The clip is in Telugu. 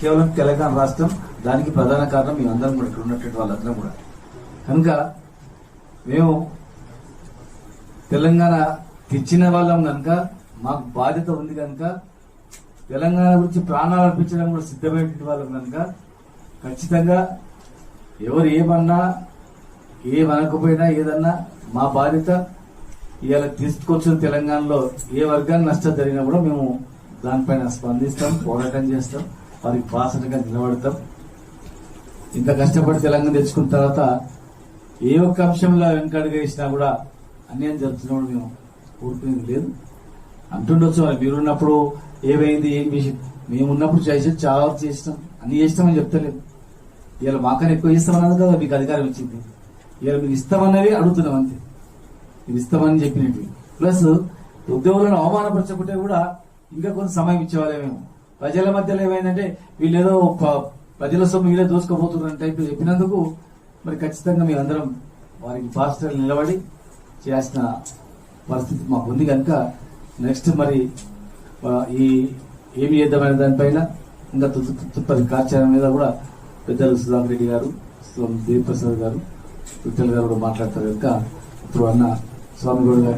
కేవలం తెలంగాణ రాష్ట్రం, దానికి ప్రధాన కారణం మేమందరం కూడా ఇక్కడ ఉన్నటువంటి వాళ్ళందరం కూడా. కనుక మేము తెలంగాణ తెచ్చిన వాళ్ళం కనుక మాకు బాధ్యత ఉంది కనుక తెలంగాణ గురించి ప్రాణాలు అర్పించడం కూడా సిద్ధమైనటువంటి వాళ్ళం కనుక ఖచ్చితంగా ఎవరు ఏమన్నా ఏమనకపోయినా ఏదన్నా మా బాధ్యత. ఇవాళ తీసుకొచ్చిన తెలంగాణలో ఏ వర్గాన్ని నష్టం జరిగినా కూడా మేము దానిపైన స్పందిస్తాం, పోరాటం చేస్తాం, వారికి బాసటగా నిలబడతాం. ఇంత కష్టపడి తెలంగాణ తెచ్చుకున్న తర్వాత ఏ ఒక్క అంశంలో వెనకడుగు వేసినా కూడా అన్యాయం జరుగుతున్నప్పుడు మేము ఊరుకునేది లేదు. అంటుండొచ్చు మరి మీరున్నప్పుడు ఏమైంది ఏం విషయం, మేమున్నప్పుడు చేసి చాలా చేసినాం, అన్ని చేసినామని చెప్తలేదు. ఇవాళ మాకన్నా ఎక్కువ ఇస్తామన్నది కదా మీకు అధికారం ఇచ్చింది. ఇవాళ మీరు ఇస్తామన్నవి అడుగుతున్నాం అంతే, మీరు ఇస్తామని చెప్పినట్టు. ప్లస్ ఉద్యోగులను అవమానపరచకుంటే కూడా ఇంకా కొంత సమయం ఇచ్చేవాళ్ళేమేమో. ప్రజల మధ్యలో ఏమైందంటే వీళ్ళేదో ప్రజల సొమ్ము వీళ్ళే దోసుకోబోతున్న టైప్ చెప్పినందుకు మరి ఖచ్చితంగా మేమందరం వారికి పాస్టర్ నిలబడి చేయాల్సిన పరిస్థితి మాకు ఉంది కనుక నెక్స్ట్ మరి ఈ ఏమి చేద్దామనే దానిపైన ఇంకా తుప్పటి కార్యాలయం మీద కూడా పెద్దలు సుధాకర్ రెడ్డి గారు, దేవిప్రసాద్ గారు, విఠల్ గారు కూడా మాట్లాడతారు కనుక ఇప్పుడు అన్న స్వామి గౌడ్ గారు